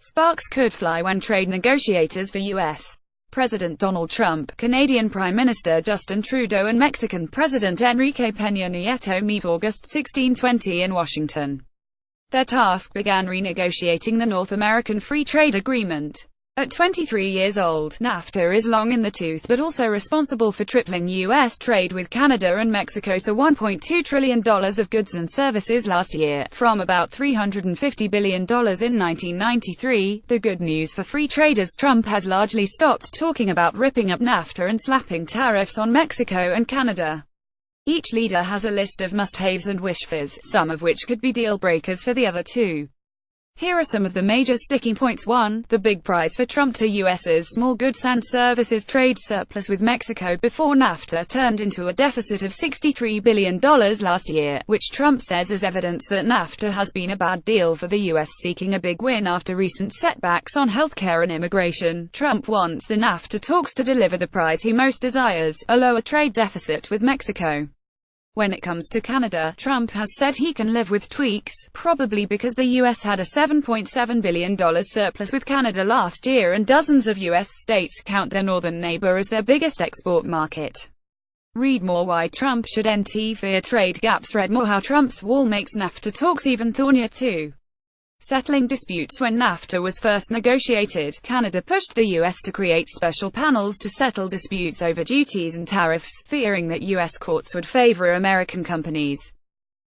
Sparks could fly when trade negotiators for U.S. President Donald Trump, Canadian Prime Minister Justin Trudeau and Mexican President Enrique Peña Nieto meet August 16-20 in Washington. Their task began renegotiating the North American Free Trade Agreement. At 23 years old, NAFTA is long in the tooth but also responsible for tripling U.S. trade with Canada and Mexico to $1.2 trillion of goods and services last year, from about $350 billion in 1993. The good news for free trade is Trump has largely stopped talking about ripping up NAFTA and slapping tariffs on Mexico and Canada. Each leader has a list of must-haves and wish-fors, some of which could be deal-breakers for the other two. Here are some of the major sticking points. 1. The big prize for Trump to U.S.'s small goods and services trade surplus with Mexico before NAFTA turned into a deficit of $63 billion last year, which Trump says is evidence that NAFTA has been a bad deal for the U.S. seeking a big win after recent setbacks on healthcare and immigration. Trump wants the NAFTA talks to deliver the prize he most desires, a lower trade deficit with Mexico. When it comes to Canada, Trump has said he can live with tweaks, probably because the U.S. had a $7.7 billion surplus with Canada last year and dozens of U.S. states count their northern neighbor as their biggest export market. Read more why Trump should end via trade gaps. Read more how Trump's wall makes NAFTA talks even thornier. 2. Settling disputes. When NAFTA was first negotiated, Canada pushed the U.S. to create special panels to settle disputes over duties and tariffs, fearing that U.S. courts would favor American companies.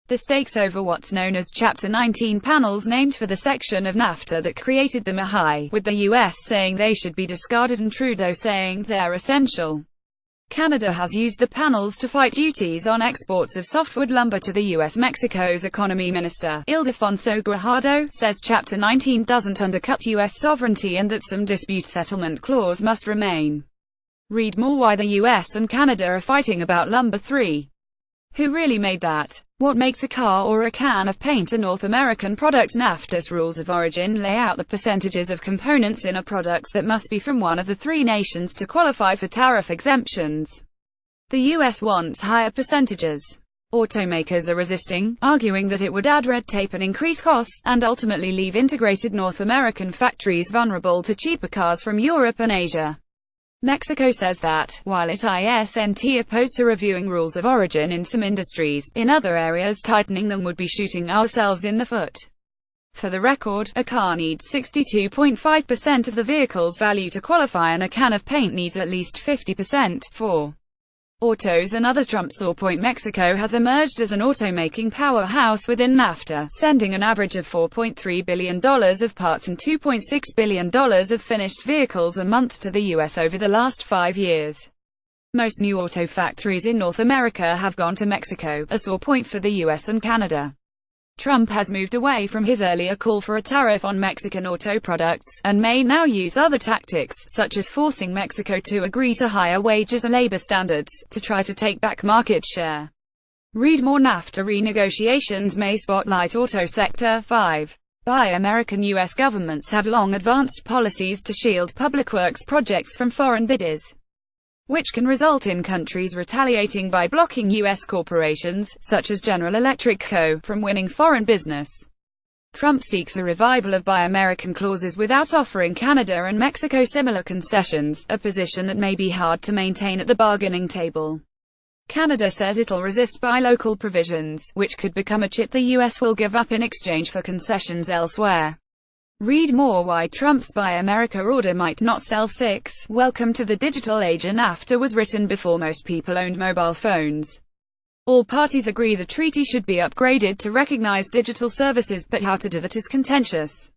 The stakes over what's known as Chapter 19 panels, named for the section of NAFTA that created them, are high, with the U.S. saying they should be discarded and Trudeau saying they're essential. Canada has used the panels to fight duties on exports of softwood lumber to the U.S. Mexico's Economy Minister, Ildefonso Guajardo, says Chapter 19 doesn't undercut U.S. sovereignty and that some dispute settlement clause must remain. Read more why the U.S. and Canada are fighting about lumber. 3. Who really made that? What makes a car or a can of paint a North American product? NAFTA's rules of origin lay out the percentages of components in a product that must be from one of the three nations to qualify for tariff exemptions. The U.S. wants higher percentages. Automakers are resisting, arguing that it would add red tape and increase costs, and ultimately leave integrated North American factories vulnerable to cheaper cars from Europe and Asia. Mexico says that, while it isn't opposed to reviewing rules of origin in some industries, in other areas tightening them would be shooting ourselves in the foot. For the record, a car needs 62.5% of the vehicle's value to qualify and a can of paint needs at least 50%. 4. Autos. Another Trump sore point. Mexico has emerged as an automaking powerhouse within NAFTA, sending an average of $4.3 billion of parts and $2.6 billion of finished vehicles a month to the U.S. over the last 5 years. Most new auto factories in North America have gone to Mexico, a sore point for the U.S. and Canada. Trump has moved away from his earlier call for a tariff on Mexican auto products, and may now use other tactics, such as forcing Mexico to agree to higher wages and labor standards, to try to take back market share. Read more. NAFTA renegotiations may spotlight auto sector. 5. Buy American. U.S. governments have long advanced policies to shield public works projects from foreign bidders, which can result in countries retaliating by blocking U.S. corporations, such as General Electric Co., from winning foreign business. Trump seeks a revival of Buy American clauses without offering Canada and Mexico similar concessions, a position that may be hard to maintain at the bargaining table. Canada says it'll resist Buy Local provisions, which could become a chip the U.S. will give up in exchange for concessions elsewhere. Read more why Trump's Buy America order might not sell. 6. Welcome to the digital age. NAFTA was written before most people owned mobile phones. All parties agree the treaty should be upgraded to recognize digital services, but how to do that is contentious.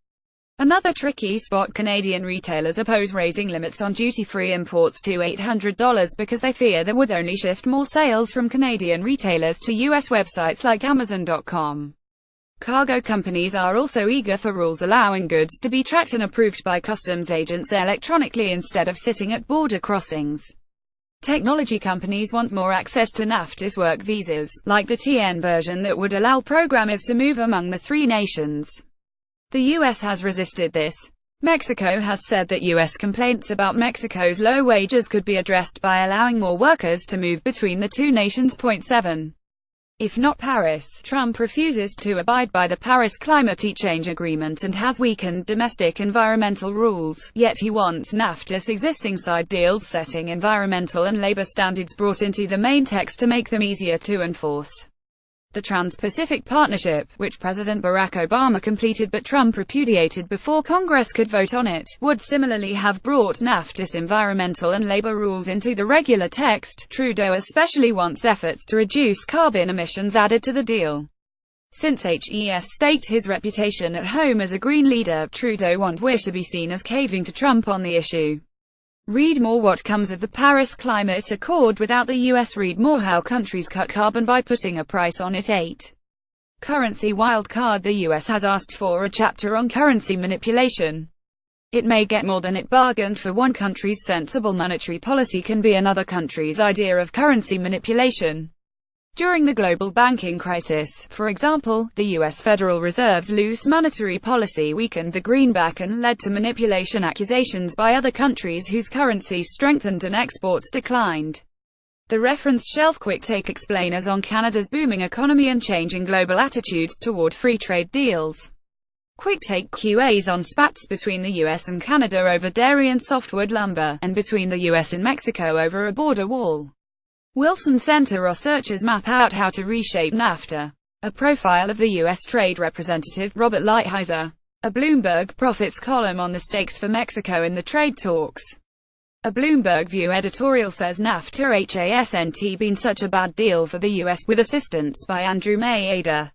Another tricky spot. Canadian retailers oppose raising limits on duty-free imports to $800 because they fear that would only shift more sales from Canadian retailers to U.S. websites like Amazon.com. Cargo companies are also eager for rules allowing goods to be tracked and approved by customs agents electronically instead of sitting at border crossings. Technology companies want more access to NAFTA's work visas, like the TN version that would allow programmers to move among the three nations. The U.S. has resisted this. Mexico has said that U.S. complaints about Mexico's low wages could be addressed by allowing more workers to move between the two nations. 7. If not Paris, Trump refuses to abide by the Paris Climate Change Agreement and has weakened domestic environmental rules, yet he wants NAFTA's existing side deals setting environmental and labor standards brought into the main text to make them easier to enforce. The Trans-Pacific Partnership, which President Barack Obama completed but Trump repudiated before Congress could vote on it, would similarly have brought NAFTA's environmental and labor rules into the regular text. Trudeau especially wants efforts to reduce carbon emissions added to the deal. Since HES staked his reputation at home as a Green leader, Trudeau won't wish to be seen as caving to Trump on the issue. Read more what comes of the Paris Climate Accord without the US. Read more how countries cut carbon by putting a price on it. 8. Currency wildcard. The US has asked for a chapter on currency manipulation. It may get more than it bargained for. One country's sensible monetary policy can be another country's idea of currency manipulation. During the global banking crisis, for example, the U.S. Federal Reserve's loose monetary policy weakened the greenback and led to manipulation accusations by other countries whose currencies strengthened and exports declined. The referenced shelf quicktake explainers on Canada's booming economy and changing global attitudes toward free trade deals. Quicktake QAs on spats between the U.S. and Canada over dairy and softwood lumber, and between the U.S. and Mexico over a border wall. Wilson Center researchers map out how to reshape NAFTA. A profile of the U.S. Trade Representative, Robert Lighthizer. A Bloomberg Profits column on the stakes for Mexico in the trade talks. A Bloomberg View editorial says NAFTA hasn't been such a bad deal for the U.S., with assistance by Andrew Mayada.